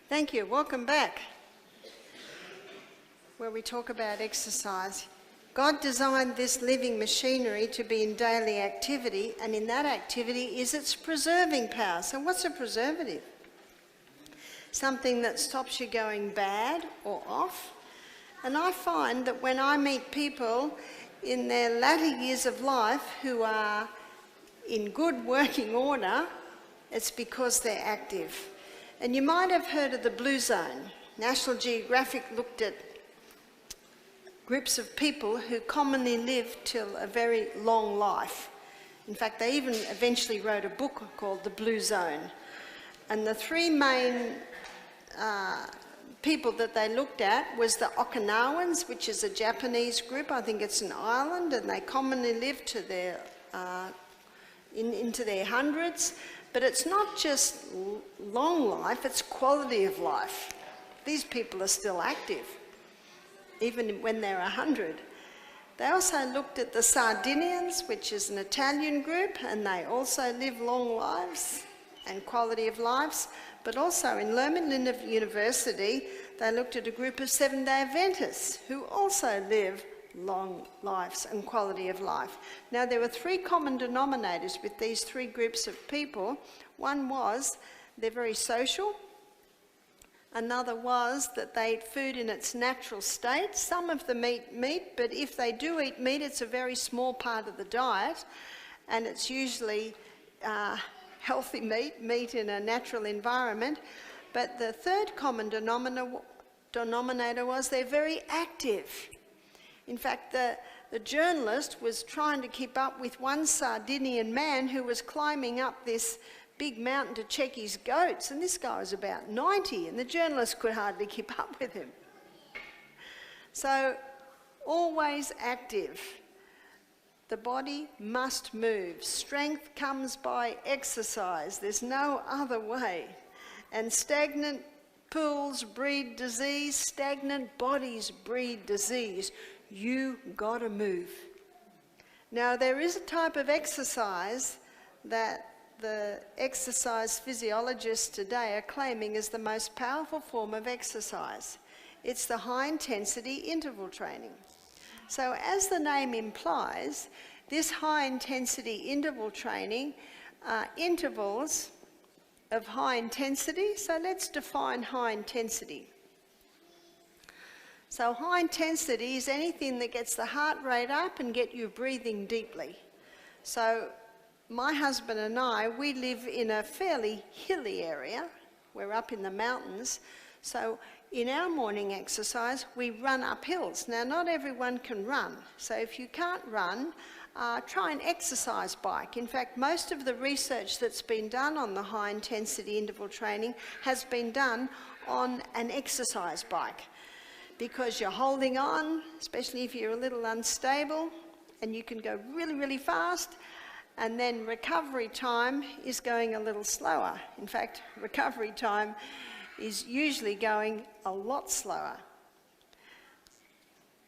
Thank you. Welcome back, where we talk about exercise. God designed this living machinery to be in daily activity, and in that activity is its preserving power. So what's a preservative? Something that stops you going bad or off. And I find that when I meet people in their latter years of life who are in good working order, it's because they're active. And you might have heard of the Blue Zone. National Geographic looked at groups of people who commonly live till a very long life. In fact, they even eventually wrote a book called The Blue Zone. And the three main people that they looked at was the Okinawans, which is a Japanese group. I think it's an island, and they commonly live to their into their hundreds. But it's not just long life, it's quality of life. These people are still active, even when they're 100. They also looked at the Sardinians, which is an Italian group, and they also live long lives and quality of lives. But also in Lehman University, they looked at a group of Seventh-day Adventists who also live long lives and quality of life. Now, there were three common denominators with these three groups of people. One was they're very social. Another was that they eat food in its natural state. Some of them eat meat, but if they do eat meat, it's a very small part of the diet, and it's usually healthy meat in a natural environment. But the third common denominator was they're very active. In fact, the journalist was trying to keep up with one Sardinian man who was climbing up this big mountain to check his goats, and this guy was about 90, and the journalist could hardly keep up with him. So, always active. The body must move. Strength comes by exercise. There's no other way. And stagnant pools breed disease. Stagnant bodies breed disease. You gotta move. Now, there is a type of exercise that the exercise physiologists today are claiming is the most powerful form of exercise. It's the high-intensity interval training. So as the name implies, this high-intensity interval training are intervals of high intensity. So let's define high intensity. So high intensity is anything that gets the heart rate up and get you breathing deeply. So my husband and I, we live in a fairly hilly area. We're up in the mountains. So in our morning exercise, we run up hills. Now, not everyone can run. So if you can't run, try an exercise bike. In fact, most of the research that's been done on the high intensity interval training has been done on an exercise bike, because you're holding on, especially if you're a little unstable, and you can go really, really fast, and then recovery time is going a little slower. In fact, recovery time is usually going a lot slower.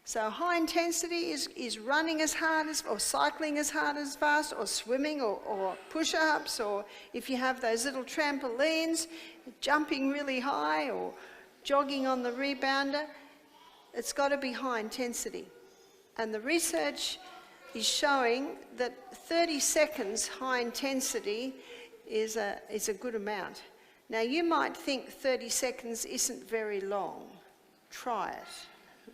So high intensity is running as hard as, or cycling as hard as fast, or swimming, or push-ups, or if you have those little trampolines, jumping really high, or jogging on the rebounder. It's got to be high intensity. And the research is showing that 30 seconds high intensity is a good amount. Now, you might think 30 seconds isn't very long. Try it.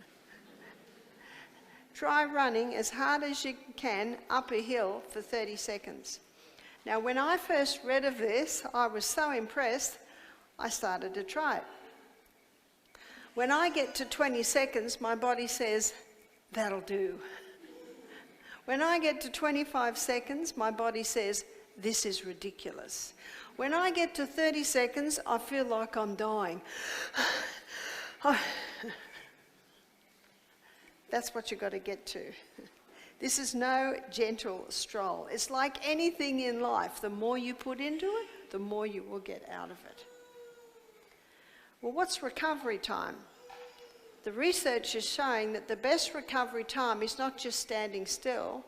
Try running as hard as you can up a hill for 30 seconds. Now, when I first read of this, I was so impressed, I started to try it. When I get to 20 seconds, my body says, that'll do. When I get to 25 seconds, my body says, this is ridiculous. When I get to 30 seconds, I feel like I'm dying. That's what you've got to get to. This is no gentle stroll. It's like anything in life. The more you put into it, the more you will get out of it. Well, what's recovery time? The research is showing that the best recovery time is not just standing still,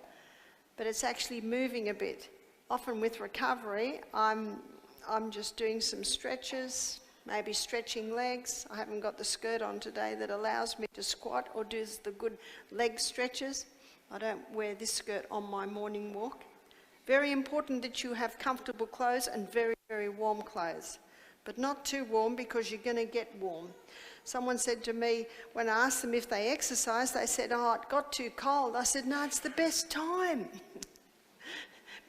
but it's actually moving a bit. Often with recovery, I'm just doing some stretches, maybe stretching legs. I haven't got the skirt on today that allows me to squat or do the good leg stretches. I don't wear this skirt on my morning walk. Very important that you have comfortable clothes and very, very warm clothes, but not too warm because you're going to get warm. Someone said to me, when I asked them if they exercise, they said, oh, it got too cold. I said, no, it's the best time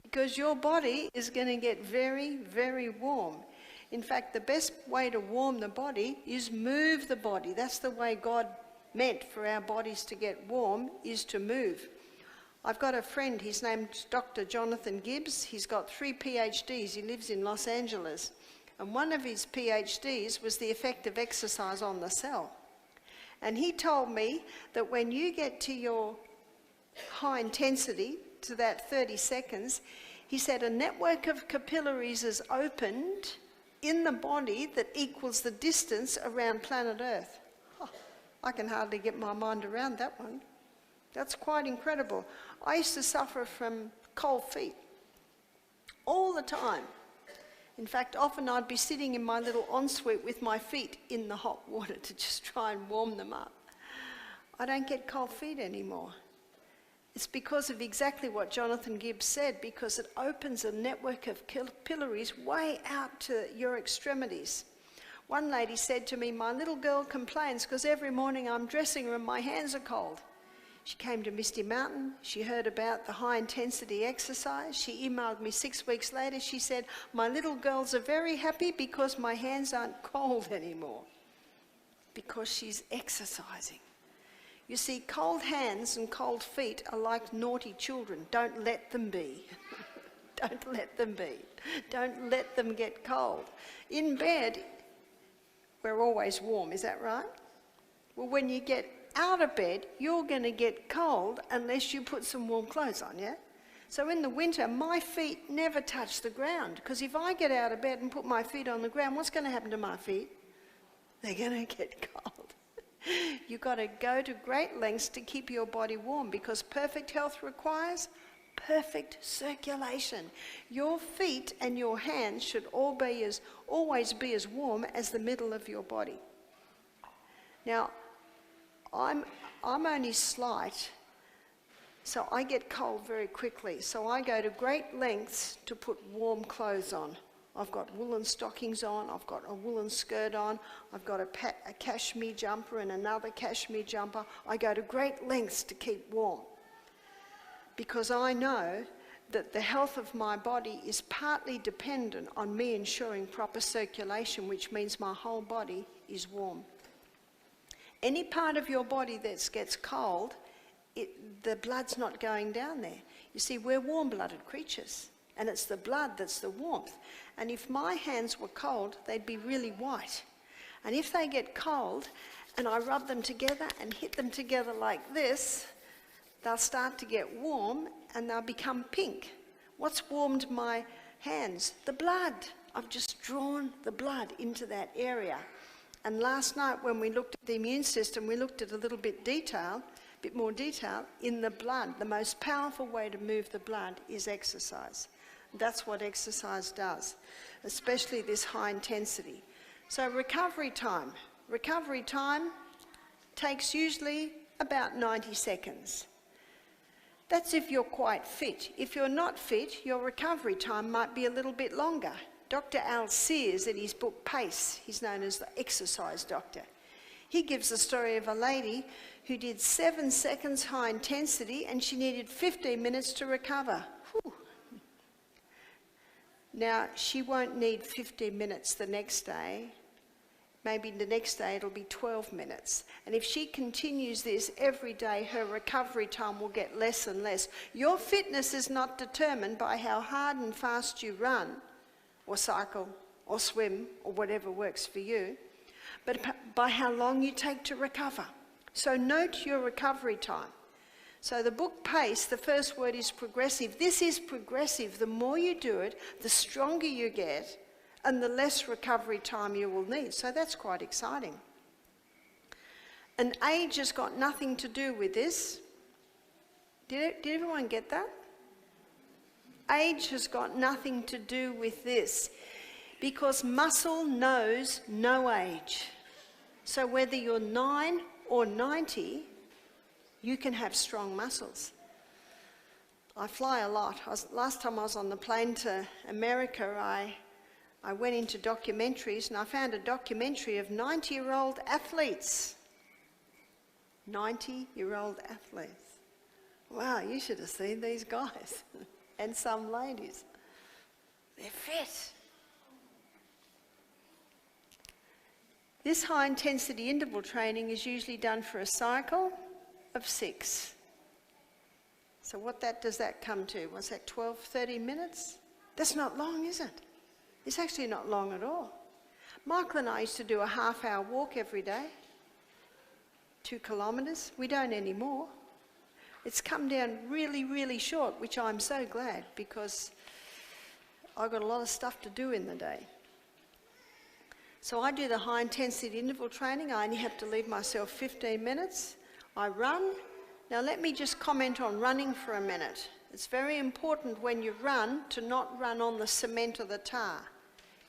because your body is going to get very, very warm. In fact, the best way to warm the body is move the body. That's the way God meant for our bodies to get warm, is to move. I've got a friend, his name's Dr. Jonathan Gibbs. He's got 3 PhDs. He lives in Los Angeles. And one of his PhDs was the effect of exercise on the cell. And he told me that when you get to your high intensity, to that 30 seconds, he said a network of capillaries is opened in the body that equals the distance around planet Earth. Oh, I can hardly get my mind around that one. That's quite incredible. I used to suffer from cold feet all the time. In fact, often I'd be sitting in my little ensuite with my feet in the hot water to just try and warm them up. I don't get cold feet anymore. It's because of exactly what Jonathan Gibbs said, because it opens a network of capillaries way out to your extremities. One lady said to me, my little girl complains because every morning I'm dressing her and my hands are cold. She came to Misty Mountain, she heard about the high intensity exercise, she emailed me 6 weeks later, she said, my little girls are very happy because my hands aren't cold anymore, because she's exercising. You see, cold hands and cold feet are like naughty children. Don't let them be. Don't let them be. Don't let them get cold. In bed, we're always warm, is that right? Well, when you get out of bed, you're going to get cold unless you put some warm clothes on, yeah? So in the winter, my feet never touch the ground, because if I get out of bed and put my feet on the ground, what's going to happen to my feet? They're going to get cold. You've got to go to great lengths to keep your body warm, because perfect health requires perfect circulation. Your feet and your hands should always be as warm as the middle of your body. Now, I'm only slight, so I get cold very quickly. So I go to great lengths to put warm clothes on. I've got woolen stockings on, I've got a woolen skirt on, I've got a cashmere jumper and another cashmere jumper. I go to great lengths to keep warm, because I know that the health of my body is partly dependent on me ensuring proper circulation, which means my whole body is warm. Any part of your body that gets cold, the blood's not going down there. You see, we're warm-blooded creatures, and it's the blood that's the warmth. And if my hands were cold, they'd be really white. And if they get cold, and I rub them together and hit them together like this, they'll start to get warm, and they'll become pink. What's warmed my hands? The blood. I've just drawn the blood into that area. And last night when we looked at the immune system, we looked at a little bit more detail in the blood. The most powerful way to move the blood is exercise. That's what exercise does, especially this high intensity. So recovery time. Recovery time takes usually about 90 seconds. That's if you're quite fit. If you're not fit, your recovery time might be a little bit longer. Dr. Al Sears, in his book Pace, he's known as the exercise doctor. He gives the story of a lady who did 7 seconds high intensity and she needed 15 minutes to recover. Whew. Now, she won't need 15 minutes the next day. Maybe the next day it'll be 12 minutes. And if she continues this every day, her recovery time will get less and less. Your fitness is not determined by how hard and fast you run, or cycle, or swim, or whatever works for you, but by how long you take to recover. So note your recovery time. So the book Pace, the first word is progressive. This is progressive. The more you do it, the stronger you get, and the less recovery time you will need. So that's quite exciting. And age has got nothing to do with this. Did everyone get that? Age has got nothing to do with this. because muscle knows no age. So whether you're 9 or 90, you can have strong muscles. I fly a lot. Last time I was on the plane to America, I went into documentaries and I found a documentary of 90-year-old athletes. 90-year-old athletes. Wow, you should have seen these guys and some ladies. They're fit. This high-intensity interval training is usually done for a cycle of 6. So does that come to? Was that 12, 30 minutes? That's not long, is it? It's actually not long at all. Michael and I used to do a half-hour walk every day, 2 kilometres. We don't anymore. It's come down really, really short, which I'm so glad, because I've got a lot of stuff to do in the day. So I do the high-intensity interval training. I only have to leave myself 15 minutes. I run. Now let me just comment on running for a minute. It's very important when you run to not run on the cement or the tar.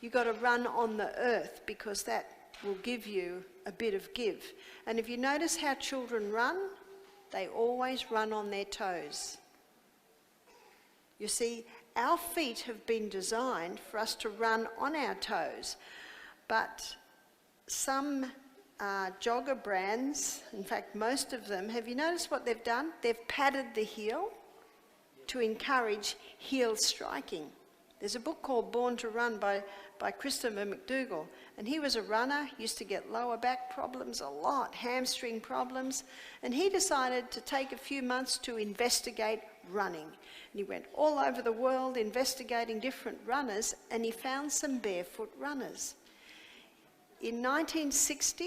You've got to run on the earth, because that will give you a bit of give. And if you notice how children run, they always run on their toes. You see, our feet have been designed for us to run on our toes, but some jogger brands, in fact most of them, have you noticed what they've done? They've padded the heel to encourage heel striking. There's a book called Born to Run by Christopher McDougall, and he was a runner, used to get lower back problems a lot, hamstring problems, and he decided to take a few months to investigate running. And he went all over the world investigating different runners, and he found some barefoot runners. In 1960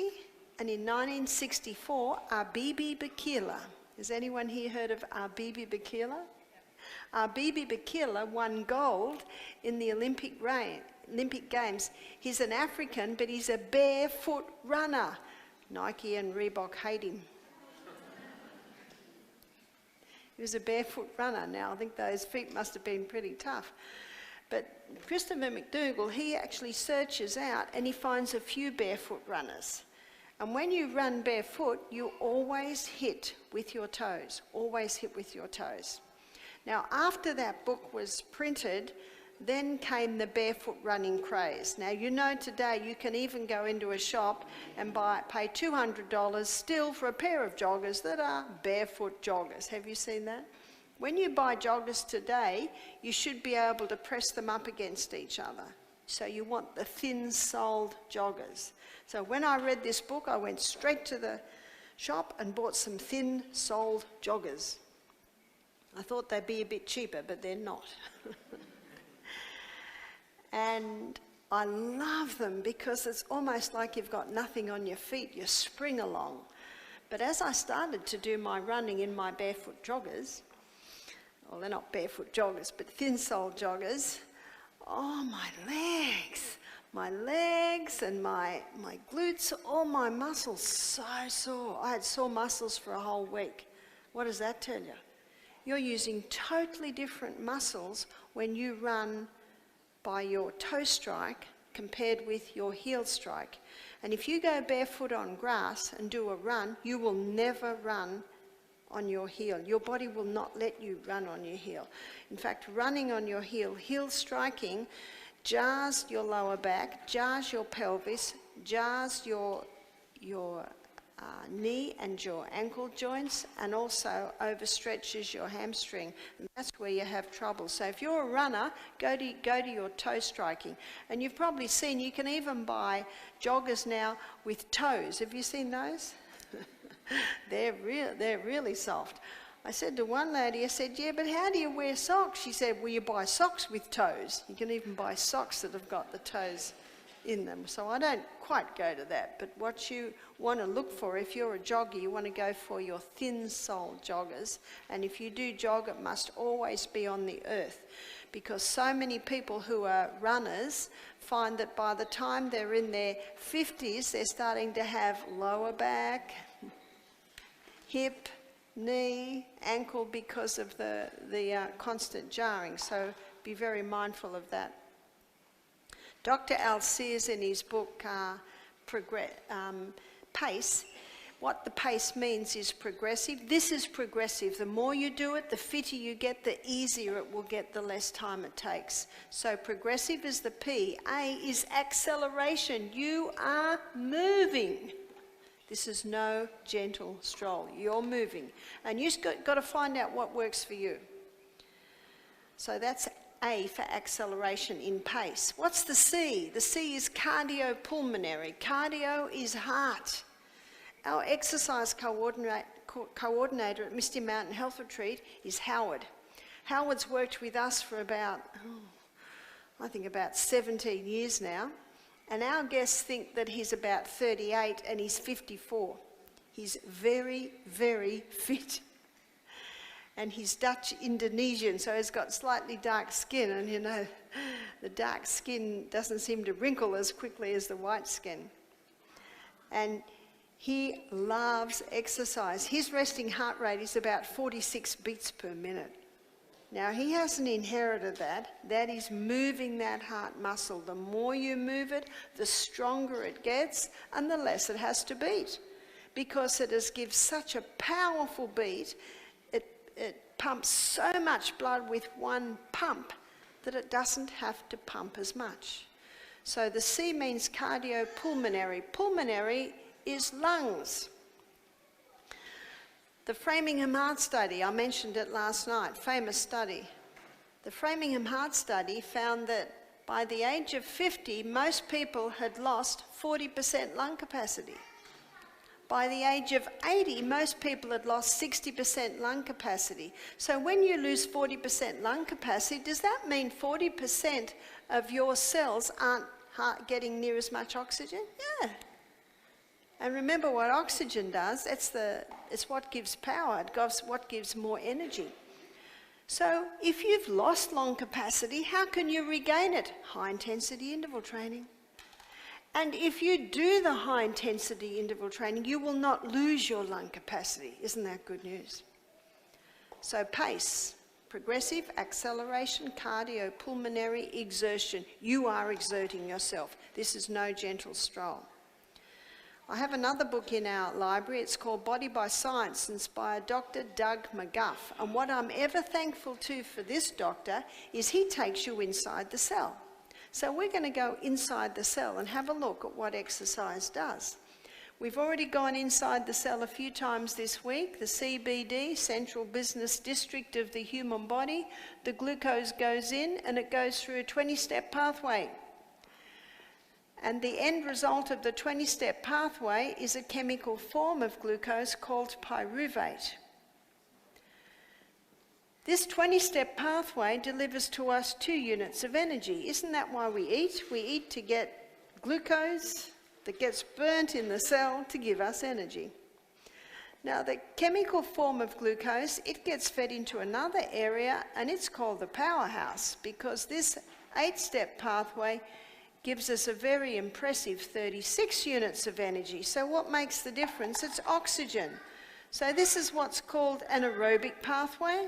and in 1964, Abebe Bikila, has anyone here heard of Abebe Bikila? Abebe Bikila won gold in the Olympic Games. He's an African, but he's a barefoot runner. Nike and Reebok hate him. He was a barefoot runner. Now, I think those feet must have been pretty tough. But Christopher McDougall, he actually searches out and he finds a few barefoot runners. And when you run barefoot, you always hit with your toes, always hit with your toes. Now, after that book was printed, then came the barefoot running craze. Now, you know today you can even go into a shop and pay $200 still for a pair of joggers that are barefoot joggers. Have you seen that? When you buy joggers today, you should be able to press them up against each other. So you want the thin-soled joggers. So when I read this book, I went straight to the shop and bought some thin-soled joggers. I thought they'd be a bit cheaper, but they're not. And I love them because it's almost like you've got nothing on your feet. You spring along. But as I started to do my running in my barefoot joggers, well, they're not barefoot joggers, but thin-soled joggers, oh, my legs and my glutes, all my muscles so sore. I had sore muscles for a whole week. What does that tell you? You're using totally different muscles when you run by your toe strike compared with your heel strike. And if you go barefoot on grass and do a run, you will never run on your heel. Your body will not let you run on your heel. In fact, running on your heel, heel striking, jars your lower back, jars your pelvis, jars your knee and your ankle joints, and also overstretches your hamstring. And that's where you have trouble. So if you're a runner, go to your toe striking. And you've probably seen, you can even buy joggers now with toes. Have you seen those? They're really soft. I said to one lady, I said, yeah, but how do you wear socks? She said, well, you buy socks with toes. You can even buy socks that have got the toes in them. So I don't quite go to that. But what you want to look for, if you're a jogger, you want to go for your thin-soled joggers. And if you do jog, it must always be on the earth. Because so many people who are runners find that by the time they're in their 50s, they're starting to have lower back, hip, knee, ankle, because of the constant jarring. So be very mindful of that. Dr. Al Sears, in his book Pace, what the pace means is progressive. This is progressive. The more you do it, the fitter you get, the easier it will get, the less time it takes. So progressive is the P. A is acceleration. You are moving. This is no gentle stroll. You're moving. And you've got to find out what works for you. So that's A for acceleration in pace. What's the C? The C is cardiopulmonary. Cardio is heart. Our exercise coordinator at Misty Mountain Health Retreat is Howard. Howard's worked with us for about 17 years now. And our guests think that he's about 38 and he's 54. He's very, very fit. And he's Dutch Indonesian, so he's got slightly dark skin. And you know, the dark skin doesn't seem to wrinkle as quickly as the white skin. And he loves exercise. His resting heart rate is about 46 beats per minute. Now, he hasn't inherited that. That is moving that heart muscle. The more you move it, the stronger it gets and the less it has to beat. Because it gives such a powerful beat, it pumps so much blood with one pump that it doesn't have to pump as much. So the C means cardiopulmonary. Pulmonary is lungs. The Framingham Heart Study, I mentioned it last night, famous study. The Framingham Heart Study found that by the age of 50, most people had lost 40% lung capacity. By the age of 80, most people had lost 60% lung capacity. So when you lose 40% lung capacity, does that mean 40% of your cells aren't getting near as much oxygen? Yeah. And remember what oxygen does, it's what gives power, it's what gives more energy. So if you've lost lung capacity, how can you regain it? High intensity interval training. And if you do the high intensity interval training, you will not lose your lung capacity. Isn't that good news? So pace, progressive, acceleration, cardiopulmonary, exertion. You are exerting yourself. This is no gentle stroll. I have another book in our library. It's called Body by Science, and it's by Dr. Doug McGuff. And what I'm ever thankful to for this doctor is he takes you inside the cell. So we're going to go inside the cell and have a look at what exercise does. We've already gone inside the cell a few times this week. The CBD, Central Business District of the human body, the glucose goes in and it goes through a 20-step pathway. And the end result of the 20-step pathway is a chemical form of glucose called pyruvate. This 20-step pathway delivers to us 2 units of energy. Isn't that why we eat? We eat to get glucose that gets burnt in the cell to give us energy. Now, the chemical form of glucose, it gets fed into another area, and it's called the powerhouse, because this 8-step pathway gives us a very impressive 36 units of energy. So what makes the difference? It's oxygen. So this is what's called an aerobic pathway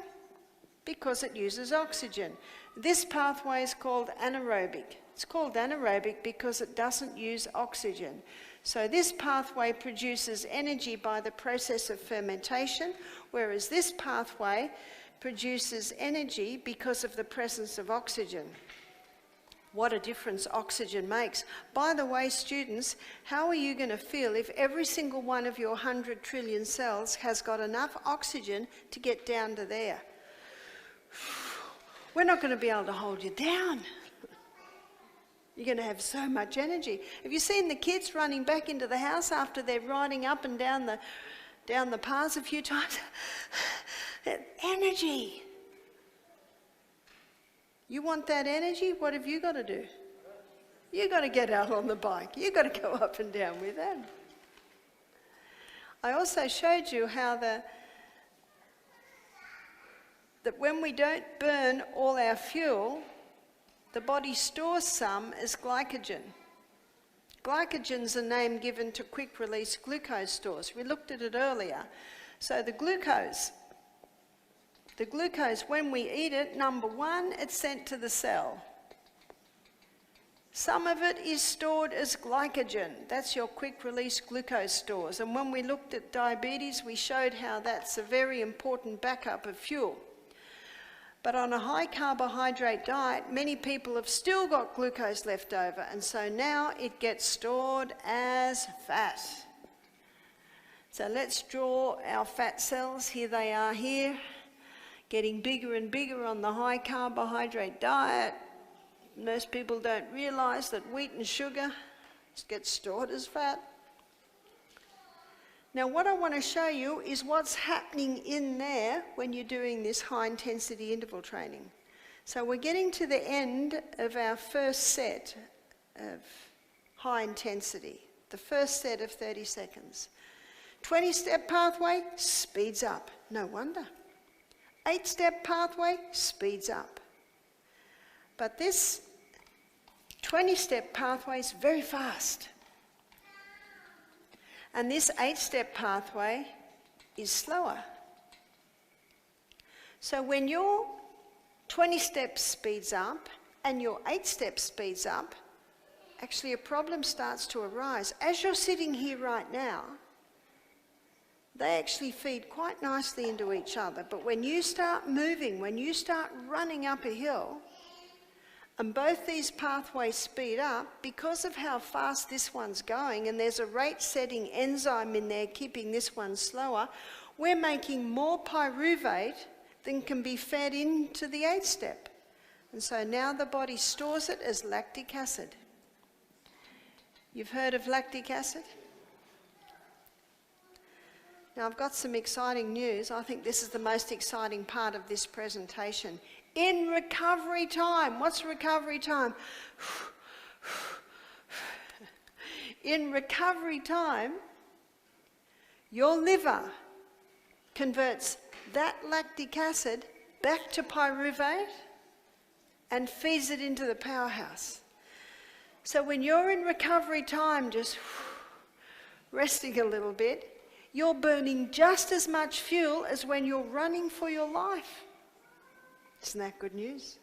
because it uses oxygen. This pathway is called anaerobic. It's called anaerobic because it doesn't use oxygen. So this pathway produces energy by the process of fermentation, whereas this pathway produces energy because of the presence of oxygen. What a difference oxygen makes. By the way, students, how are you going to feel if every single one of your 100 trillion cells has got enough oxygen to get down to there? We're not going to be able to hold you down. You're going to have so much energy. Have you seen the kids running back into the house after they're riding up and down the paths a few times? Energy. You want that energy? What have you got to do? You've got to get out on the bike. You've got to go up and down with that. I also showed you how that when we don't burn all our fuel, the body stores some as glycogen. Glycogen's a name given to quick-release glucose stores. We looked at it earlier. So the glucose, when we eat it, number one, it's sent to the cell. Some of it is stored as glycogen. That's your quick-release glucose stores. And when we looked at diabetes, we showed how that's a very important backup of fuel. But on a high carbohydrate diet, many people have still got glucose left over, and so now it gets stored as fat. So let's draw our fat cells. Here they are here, getting bigger and bigger on the high carbohydrate diet. Most people don't realise that wheat and sugar gets stored as fat. Now what I want to show you is what's happening in there when you're doing this high intensity interval training. So we're getting to the end of our first set of high intensity, the first set of 30 seconds. 20-step pathway speeds up, no wonder. 8-step pathway speeds up. But this 20-step pathway is very fast. And this 8-step pathway is slower. So when your 20-step speeds up and your 8-step speeds up, actually a problem starts to arise. As you're sitting here right now, they actually feed quite nicely into each other. But when you start moving, when you start running up a hill, and both these pathways speed up, because of how fast this one's going, and there's a rate-setting enzyme in there keeping this one slower, we're making more pyruvate than can be fed into the 8-step. And so now the body stores it as lactic acid. You've heard of lactic acid? Now I've got some exciting news. I think this is the most exciting part of this presentation. In recovery time, what's recovery time? In recovery time, your liver converts that lactic acid back to pyruvate and feeds it into the powerhouse. So when you're in recovery time, just resting a little bit, you're burning just as much fuel as when you're running for your life. Isn't that good news?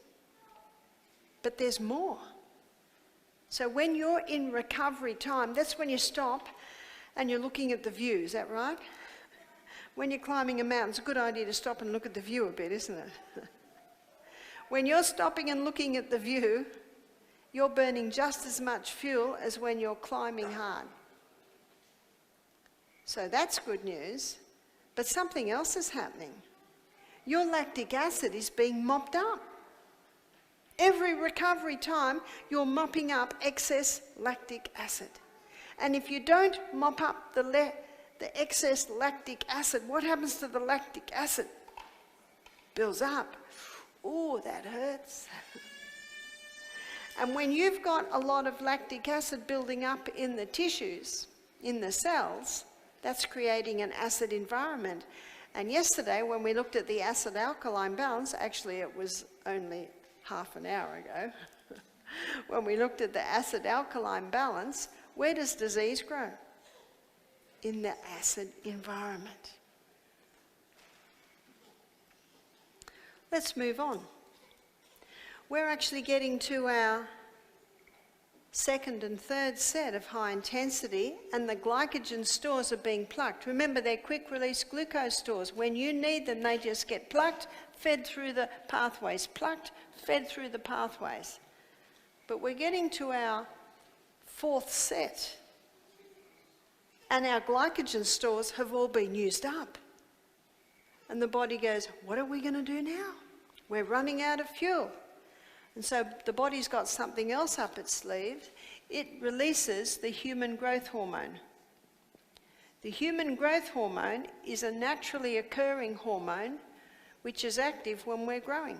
But there's more. So when you're in recovery time, that's when you stop and you're looking at the view, is that right? When you're climbing a mountain, it's a good idea to stop and look at the view a bit, isn't it? When you're stopping and looking at the view, you're burning just as much fuel as when you're climbing hard. So that's good news, but something else is happening. Your lactic acid is being mopped up. Every recovery time, you're mopping up excess lactic acid. And if you don't mop up the excess lactic acid, what happens to the lactic acid? Builds up. Ooh, that hurts. And when you've got a lot of lactic acid building up in the tissues, in the cells, that's creating an acid environment. And yesterday, when we looked at the acid-alkaline balance, actually it was only half an hour ago, when we looked at the acid-alkaline balance, where does disease grow? In the acid environment. Let's move on. We're actually getting to our second and third set of high intensity, and the glycogen stores are being plucked. Remember, they're quick-release glucose stores. When you need them, they just get plucked, fed through the pathways, plucked, fed through the pathways. But we're getting to our fourth set, and our glycogen stores have all been used up. And the body goes, what are we going to do now? We're running out of fuel. And so the body's got something else up its sleeve. It releases the human growth hormone. The human growth hormone is a naturally occurring hormone which is active when we're growing.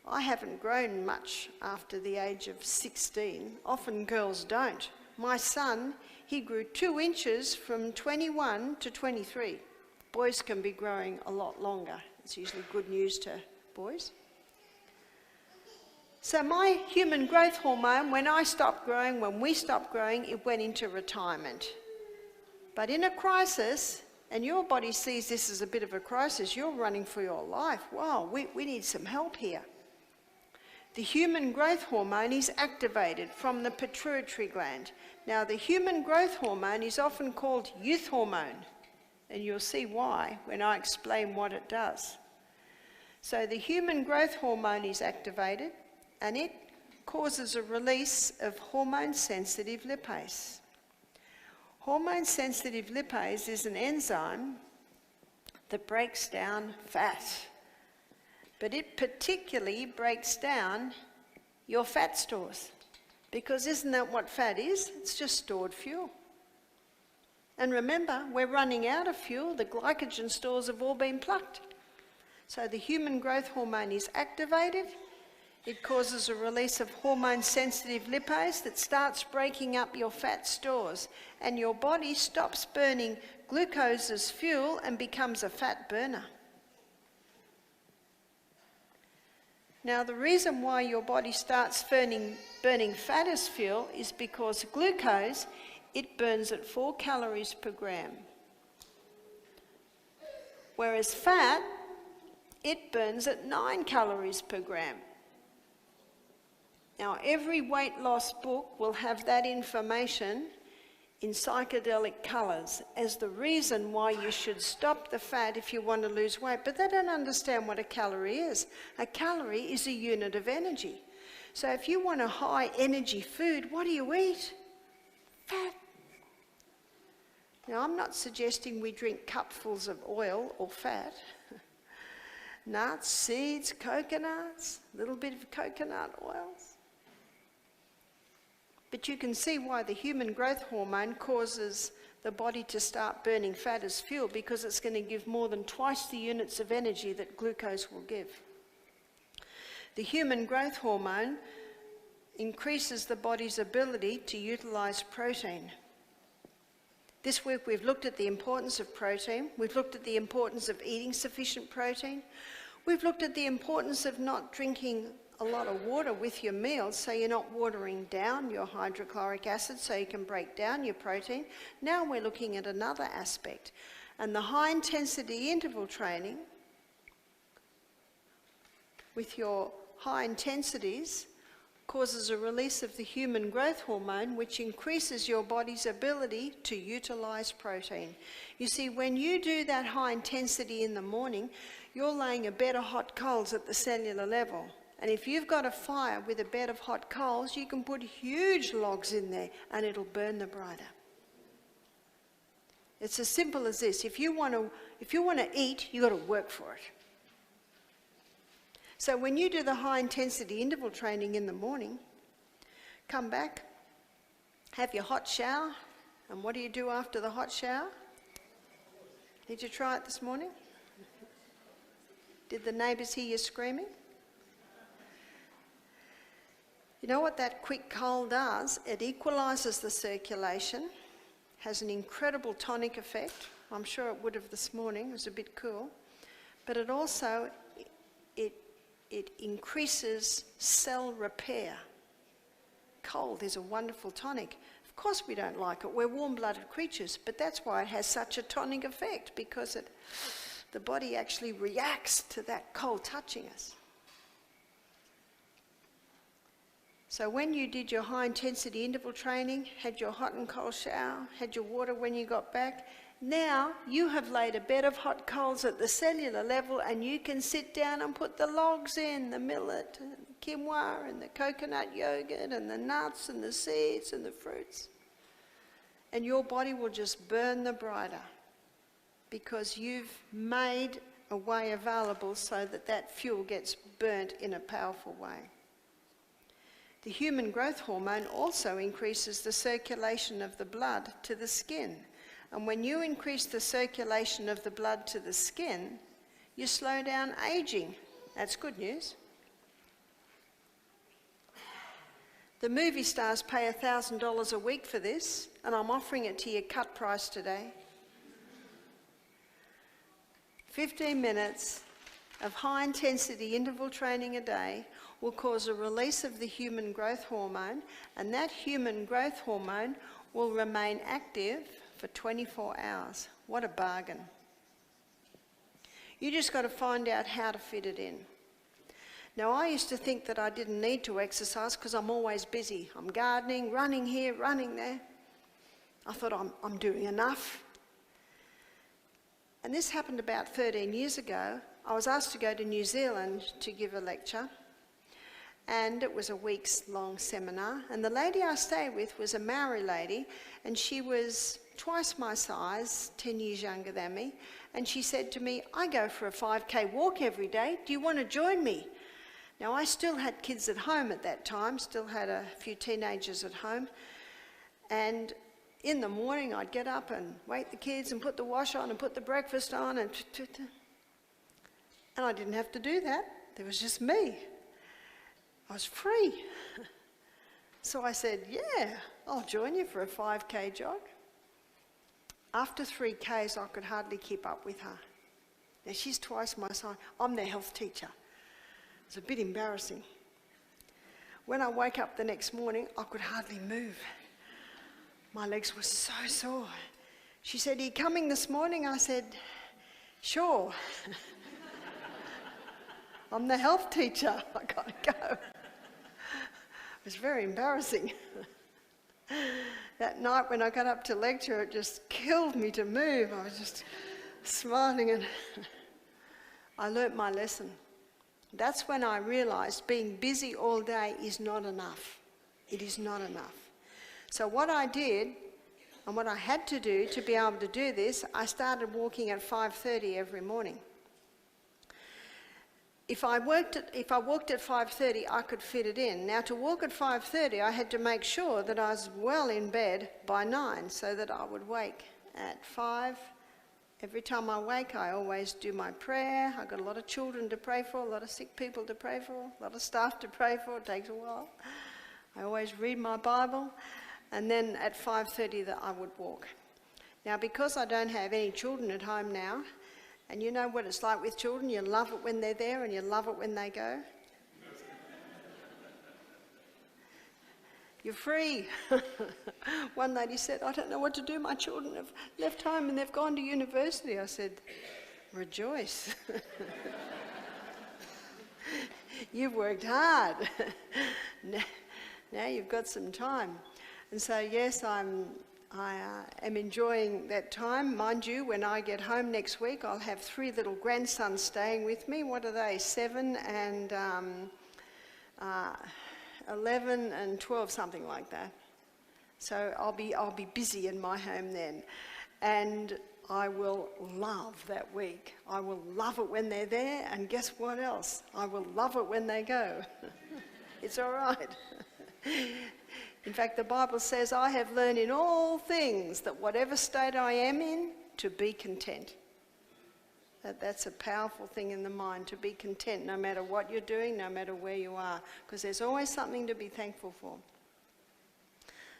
I haven't grown much after the age of 16. Often girls don't. My son, he grew 2 inches from 21 to 23. Boys can be growing a lot longer. It's usually good news to boys. So my human growth hormone, when I stopped growing, when we stopped growing, it went into retirement. But in a crisis, and your body sees this as a bit of a crisis, you're running for your life. Wow, we need some help here. the human growth hormone is activated from the pituitary gland. Now, the human growth hormone is often called youth hormone, and you'll see why when I explain what it does. So the human growth hormone is activated, and it causes a release of hormone-sensitive lipase. Hormone-sensitive lipase is an enzyme that breaks down fat, but it particularly breaks down your fat stores, because isn't that what fat is? It's just stored fuel. And remember, we're running out of fuel. The glycogen stores have all been plucked. So the human growth hormone is activated. It causes a release of hormone-sensitive lipase that starts breaking up your fat stores, and your body stops burning glucose as fuel and becomes a fat burner. Now, the reason why your body starts burning fat as fuel is because glucose, it burns at 4 calories per gram, whereas fat, it burns at 9 calories per gram. Now, every weight loss book will have that information in psychedelic colours as the reason why you should stop the fat if you want to lose weight. But they don't understand what a calorie is. A calorie is a unit of energy. So if you want a high energy food, what do you eat? Fat. Now, I'm not suggesting we drink cupfuls of oil or fat. Nuts, seeds, coconuts, a little bit of coconut oils. But you can see why the human growth hormone causes the body to start burning fat as fuel, because it's going to give more than twice the units of energy that glucose will give. The human growth hormone increases the body's ability to utilise protein. This week we've looked at the importance of protein. We've looked at the importance of eating sufficient protein. We've looked at the importance of not drinking a lot of water with your meals, so you're not watering down your hydrochloric acid so you can break down your protein. Now we're looking at another aspect, and the high intensity interval training with your high intensities causes a release of the human growth hormone, which increases your body's ability to utilise protein. You see, when you do that high intensity in the morning, you're laying a bed of hot coals at the cellular level. And if you've got a fire with a bed of hot coals, you can put huge logs in there and it'll burn the brighter. It's as simple as this. If you want to eat, you've got to work for it. So when you do the high intensity interval training in the morning, come back, have your hot shower, and what do you do after the hot shower? Did you try it this morning? Did the neighbours hear you screaming? You know what that quick cold does? It equalises the circulation, has an incredible tonic effect. I'm sure it would have this morning, it was a bit cool. But it also, it increases cell repair. Cold is a wonderful tonic. Of course we don't like it, we're warm-blooded creatures, but that's why it has such a tonic effect, because the body actually reacts to that cold touching us. So when you did your high intensity interval training, had your hot and cold shower, had your water when you got back, now you have laid a bed of hot coals at the cellular level, and you can sit down and put the logs in, the millet and the quinoa and the coconut yogurt and the nuts and the seeds and the fruits. And your body will just burn the brighter, because you've made a way available so that that fuel gets burnt in a powerful way. The human growth hormone also increases the circulation of the blood to the skin. And when you increase the circulation of the blood to the skin, you slow down aging. That's good news. The movie stars pay $1,000 a week for this, and I'm offering it to you cut price today. 15 minutes of high intensity interval training a day will cause a release of the human growth hormone, and that human growth hormone will remain active for 24 hours. What a bargain. You just got to find out how to fit it in. Now, I used to think that I didn't need to exercise because I'm always busy. I'm gardening, running here, running there. I thought I'm doing enough. And this happened about 13 years ago. I was asked to go to New Zealand to give a lecture, and it was a weeks-long seminar. And the lady I stayed with was a Maori lady, and she was twice my size, 10 years younger than me. And she said to me, "I go for a 5K walk every day. Do you want to join me?" Now, I still had kids at home at that time, still had a few teenagers at home. And in the morning, I'd get up and wake the kids and put the wash on and put the breakfast on. And I didn't have to do that. There was just me. I was free. So I said, "Yeah, I'll join you for a 5K jog." After 3Ks, I could hardly keep up with her. Now, she's twice my size. I'm their health teacher. It's a bit embarrassing. When I woke up the next morning, I could hardly move. My legs were so sore. She said, "Are you coming this morning?" I said, "Sure." I'm the health teacher. I got to go. It was very embarrassing. That night when I got up to lecture, it just killed me to move. I was just smiling, and I learnt my lesson. That's when I realised being busy all day is not enough. It is not enough. So what I did, and what I had to do to be able to do this, I started walking at 5:30 every morning. If I walked at 5:30, I could fit it in. Now, to walk at 5:30, I had to make sure that I was well in bed by 9, so that I would wake at 5. Every time I wake, I always do my prayer. I've got a lot of children to pray for, a lot of sick people to pray for, a lot of staff to pray for. It takes a while. I always read my Bible. And then at 5:30 that I would walk. Now, because I don't have any children at home now, and you know what it's like with children, you love it when they're there and you love it when they go. You're free. One lady said, "I don't know what to do. My children have left home and they've gone to university." I said, "Rejoice." You've worked hard. Now you've got some time. And so, yes, I am enjoying that time. Mind you, when I get home next week, I'll have 3 little grandsons staying with me. What are they? 7 and 11 and 12, something like that. So I'll be busy in my home then. And I will love that week. I will love it when they're there, and guess what else? I will love it when they go. It's all right. In fact, the Bible says, "I have learned in all things that whatever state I am in, to be content." That's a powerful thing in the mind, to be content no matter what you're doing, no matter where you are, because there's always something to be thankful for.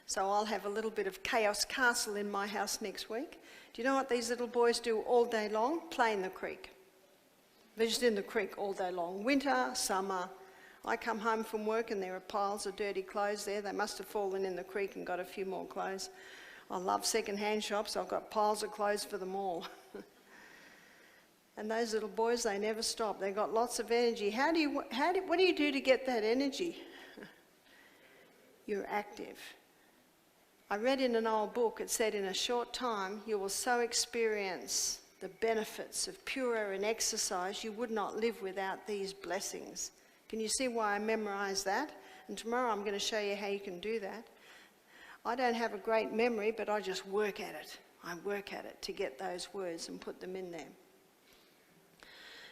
So I'll have a little bit of chaos castle in my house next week. Do you know what these little boys do all day long? Play in the creek. They're just in the creek all day long. Winter, summer. I come home from work and there are piles of dirty clothes there. They must have fallen in the creek and got a few more clothes. I love second-hand shops. I've got piles of clothes for them all. And those little boys, they never stop. They've got lots of energy. What do you do to get that energy? You're active. I read in an old book, it said, "In a short time, you will so experience the benefits of pure air and exercise, you would not live without these blessings." Can you see why I memorised that? And tomorrow I'm going to show you how you can do that. I don't have a great memory, but I just work at it. I work at it to get those words and put them in there.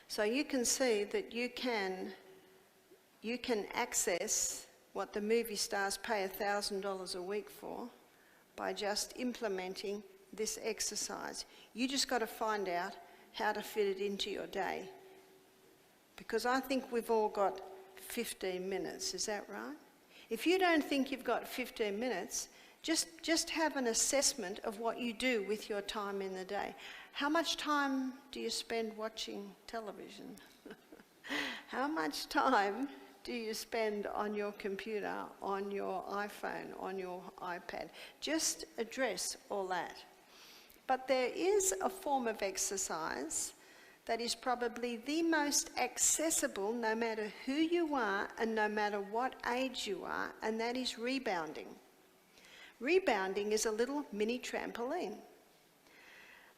So you can see that you can access what the movie stars pay $1,000 a week for by just implementing this exercise. You just got to find out how to fit it into your day. Because I think we've all got 15 minutes, is that right? If you don't think you've got 15 minutes, just have an assessment of what you do with your time in the day. How much time do you spend watching television? How much time do you spend on your computer, on your iPhone, on your iPad? Just address all that. But there is a form of exercise that is probably the most accessible no matter who you are and no matter what age you are, and that is rebounding. Rebounding is a little mini trampoline.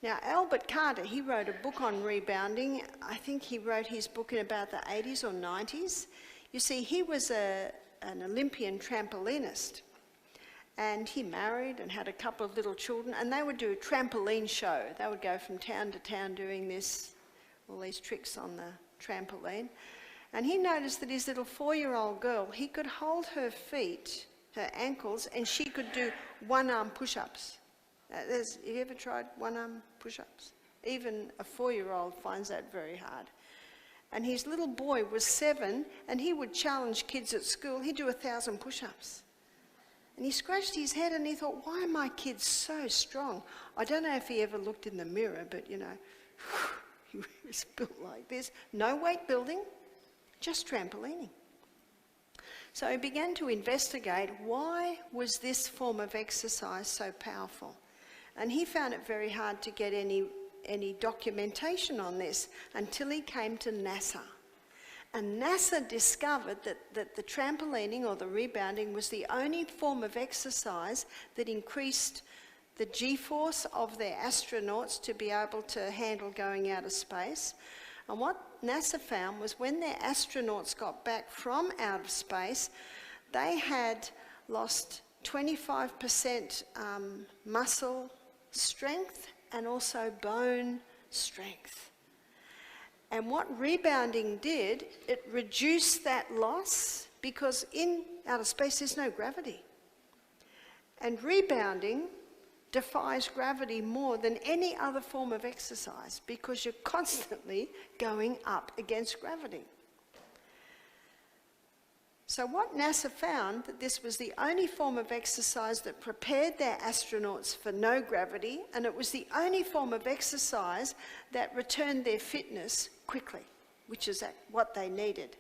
Now, Albert Carter, he wrote a book on rebounding. I think he wrote his book in about the 80s or 90s. You see, he was an Olympian trampolinist. And he married and had a couple of little children, and they would do a trampoline show. They would go from town to town doing this, all these tricks on the trampoline. And he noticed that his little 4-year-old girl, he could hold her feet, her ankles, and she could do one-arm push-ups. Have you ever tried one-arm push-ups? Even a 4-year-old finds that very hard. And his little boy was 7, and he would challenge kids at school. He'd do 1,000 push-ups. And he scratched his head and he thought, why are my kids so strong? I don't know if he ever looked in the mirror, but you know, he was built like this. No weight building, just trampolining. So he began to investigate why was this form of exercise so powerful. And he found it very hard to get any documentation on this until he came to NASA. And NASA discovered that the trampolining or the rebounding was the only form of exercise that increased the G-force of their astronauts to be able to handle going out of space. And what NASA found was when their astronauts got back from out of space, they had lost 25% muscle strength and also bone strength. And what rebounding did, it reduced that loss because in outer space there's no gravity. And rebounding defies gravity more than any other form of exercise because you're constantly going up against gravity. So what NASA found, that this was the only form of exercise that prepared their astronauts for no gravity, and it was the only form of exercise that returned their fitness quickly, which is what they needed.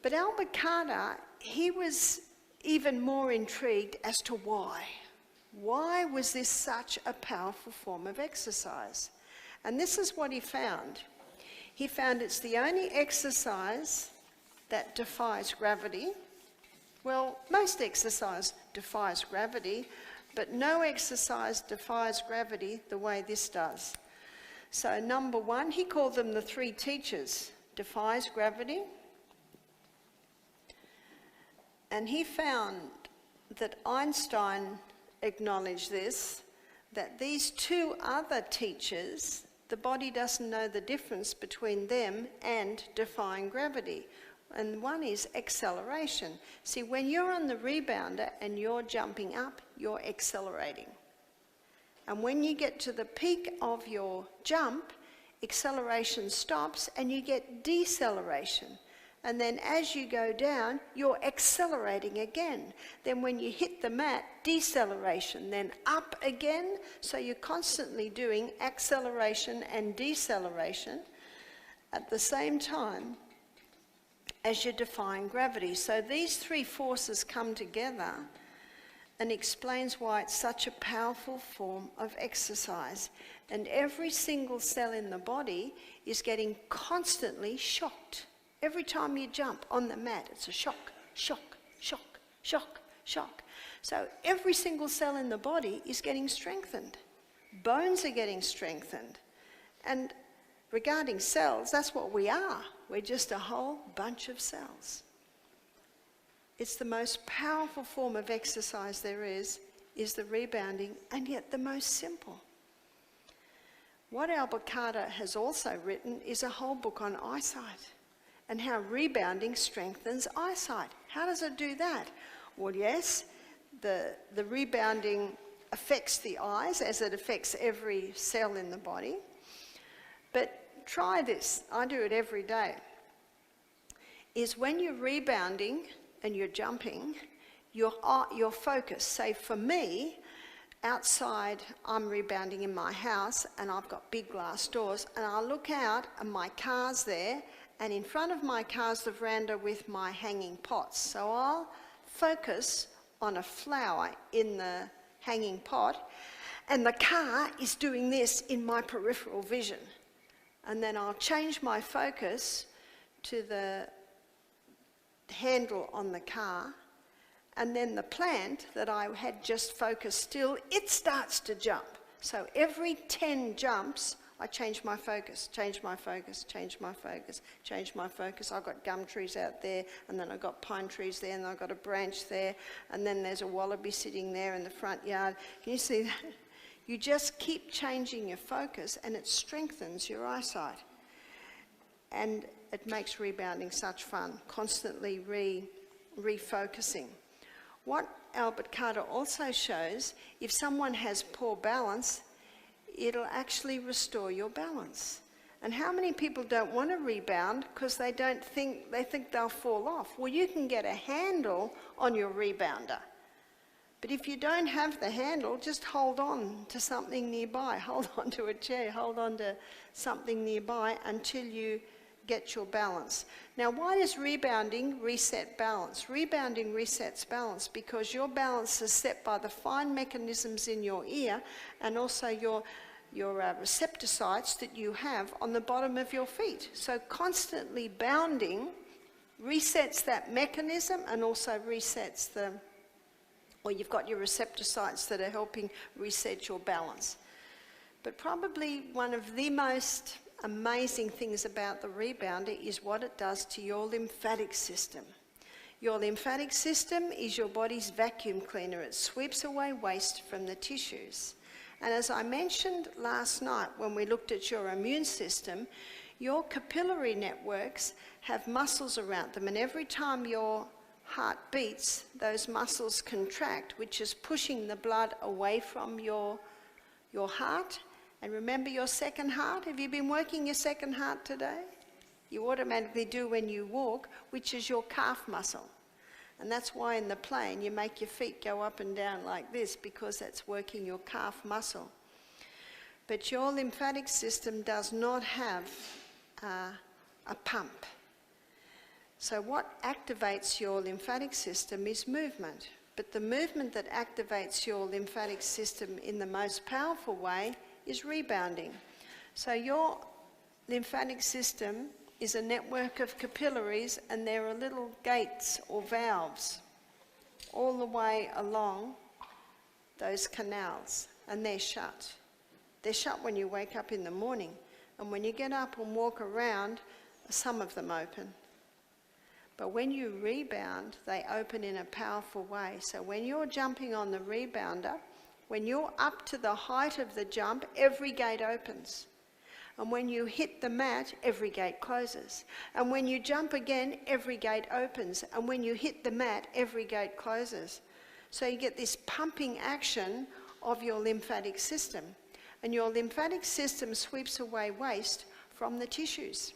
But Albert Carter, he was even more intrigued as to why. Why was this such a powerful form of exercise? And this is what he found. He found it's the only exercise that defies gravity. Well, most exercise defies gravity, but no exercise defies gravity the way this does. So number one, he called them the 3 teachers, defies gravity. And he found that Einstein acknowledged this, that these 2 other teachers, the body doesn't know the difference between them and defying gravity. And one is acceleration. See, when you're on the rebounder and you're jumping up, you're accelerating. And when you get to the peak of your jump, acceleration stops and you get deceleration. And then as you go down, you're accelerating again. Then when you hit the mat, deceleration, then up again. So you're constantly doing acceleration and deceleration at the same time as you're defying gravity. So these 3 forces come together and explains why it's such a powerful form of exercise. And every single cell in the body is getting constantly shocked. Every time you jump on the mat, it's a shock, shock, shock, shock, shock. So every single cell in the body is getting strengthened. Bones are getting strengthened. And regarding cells, that's what we are. We're just a whole bunch of cells. It's the most powerful form of exercise there is the rebounding, and yet the most simple. What Albert Carter has also written is a whole book on eyesight and how rebounding strengthens eyesight. How does it do that? Well, yes, the rebounding affects the eyes as it affects every cell in the body. But try this, I do it every day, is when you're rebounding and you're jumping, your focus, say for me, outside I'm rebounding in my house and I've got big glass doors and I look out and my car's there and in front of my car's the veranda with my hanging pots. So I'll focus on a flower in the hanging pot and the car is doing this in my peripheral vision. and then I'll change my focus to the handle on the car, and then the plant that I had just focused still, it starts to jump. So every 10 jumps, I change my focus, change my focus, change my focus, change my focus. I've got gum trees out there, and then I've got pine trees there, and I've got a branch there, and then there's a wallaby sitting there in the front yard. Can you see that? You just keep changing your focus, and it strengthens your eyesight. And it makes rebounding such fun, constantly refocusing. What Albert Carter also shows, if someone has poor balance, it'll actually restore your balance. And how many people don't want to rebound because they think they'll fall off? Well, you can get a handle on your rebounder. But if you don't have the handle, just hold on to something nearby. Hold on to a chair, hold on to something nearby until you get your balance. Now, why does rebounding reset balance? Rebounding resets balance because your balance is set by the fine mechanisms in your ear and also your receptor sites that you have on the bottom of your feet. So constantly bounding resets that mechanism and also resets you've got your receptor sites that are helping reset your balance. But probably one of the most amazing things about the rebounder is what it does to your lymphatic system. Your lymphatic system is your body's vacuum cleaner. It sweeps away waste from the tissues. And as I mentioned last night when we looked at your immune system, your capillary networks have muscles around them, and every time your heart beats, those muscles contract, which is pushing the blood away from your heart. And remember your second heart? Have you been working your second heart today? You automatically do when you walk, which is your calf muscle. And that's why in the plane you make your feet go up and down like this, because that's working your calf muscle. But your lymphatic system does not have a pump. So what activates your lymphatic system is movement. But the movement that activates your lymphatic system in the most powerful way is rebounding. So your lymphatic system is a network of capillaries, and there are little gates or valves all the way along those canals, and they're shut. They're shut when you wake up in the morning, and when you get up and walk around, some of them open. But when you rebound, they open in a powerful way. So when you're jumping on the rebounder, when you're up to the height of the jump, every gate opens. And when you hit the mat, every gate closes. And when you jump again, every gate opens. And when you hit the mat, every gate closes. So you get this pumping action of your lymphatic system. And your lymphatic system sweeps away waste from the tissues.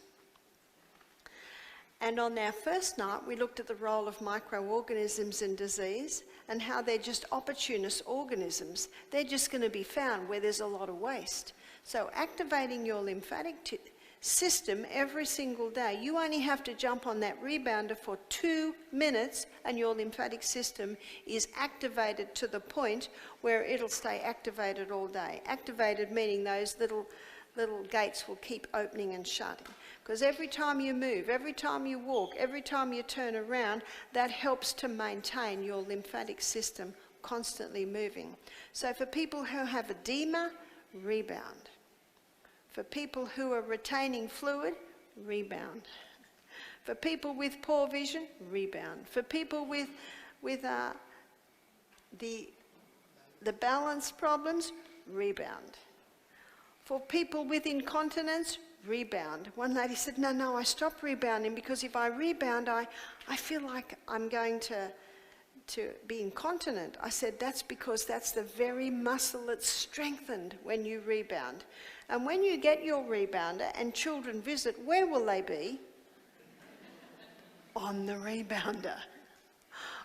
And on our first night, we looked at the role of microorganisms in disease and how they're just opportunist organisms. They're just going to be found where there's a lot of waste. So activating your lymphatic system every single day, you only have to jump on that rebounder for 2 minutes and your lymphatic system is activated to the point where it'll stay activated all day. Activated meaning those little gates will keep opening and shutting. Because every time you move, every time you walk, every time you turn around, that helps to maintain your lymphatic system constantly moving. So for people who have edema, rebound. For people who are retaining fluid, rebound. For people with poor vision, rebound. For people with the balance problems, rebound. For people with incontinence, rebound. One lady said, no, I stopped rebounding because if I rebound, I feel like I'm going to be incontinent. I said, that's because that's the very muscle that's strengthened when you rebound. And when you get your rebounder and children visit, where will they be? On the rebounder.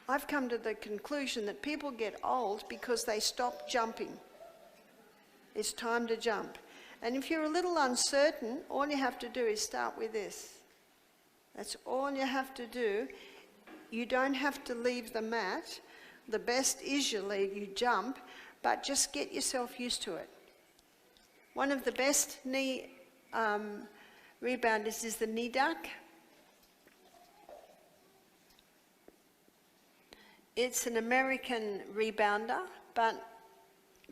I've come to the conclusion that people get old because they stop jumping. It's time to jump. And if you're a little uncertain, all you have to do is start with this. That's all you have to do. You don't have to leave the mat. The best is you jump, but just get yourself used to it. One of the best knee rebounders is the knee duck. It's an American rebounder, but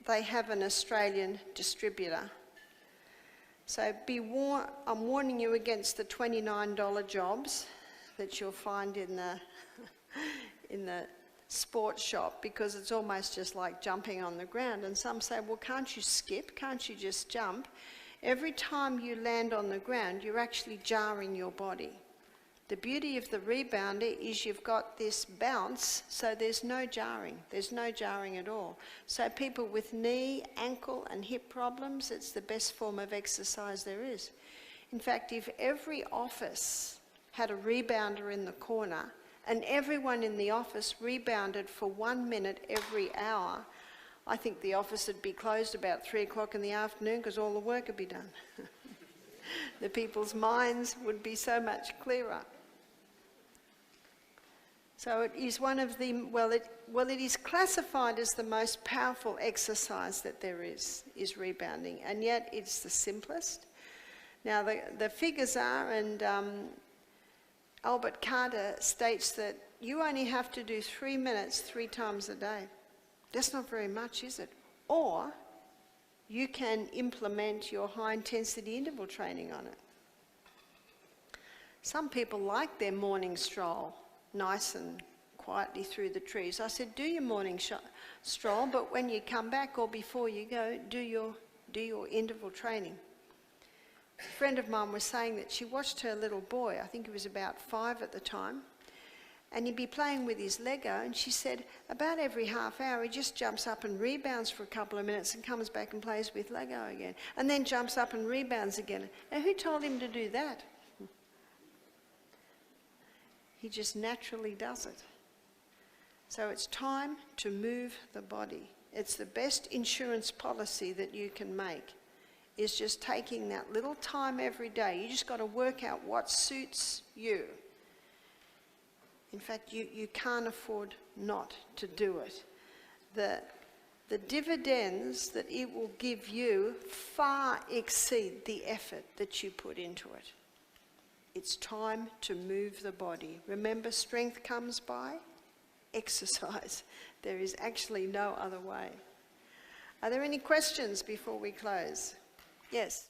they have an Australian distributor. So I'm warning you against the $29 jobs that you'll find in the sports shop, because it's almost just like jumping on the ground. And some say, well, can't you skip? Can't you just jump? Every time you land on the ground, you're actually jarring your body. The beauty of the rebounder is you've got this bounce, so there's no jarring. There's no jarring at all. So people with knee, ankle and hip problems, it's the best form of exercise there is. In fact, if every office had a rebounder in the corner and everyone in the office rebounded for 1 minute every hour, I think the office would be closed about 3 o'clock in the afternoon because all the work would be done. The people's minds would be so much clearer. So it is one of the, it is classified as the most powerful exercise that there is rebounding, and yet it's the simplest. Now the figures are, and Albert Carter states that you only have to do 3 minutes 3 times a day. That's not very much, is it? Or you can implement your high-intensity interval training on it. Some people like their morning stroll, nice and quietly through the trees. I said, do your morning stroll, but when you come back or before you go, do your interval training. A friend of mine was saying that she watched her little boy, I think he was about 5 at the time, and he'd be playing with his Lego, and she said about every half hour he just jumps up and rebounds for a couple of minutes and comes back and plays with Lego again, and then jumps up and rebounds again. Now, who told him to do that? He just naturally does it. So it's time to move the body. It's the best insurance policy that you can make, is just taking that little time every day. You just got to work out what suits you. In fact, you can't afford not to do it. The dividends that it will give you far exceed the effort that you put into it. It's time to move the body. Remember, strength comes by exercise. There is actually no other way. Are there any questions before we close? Yes.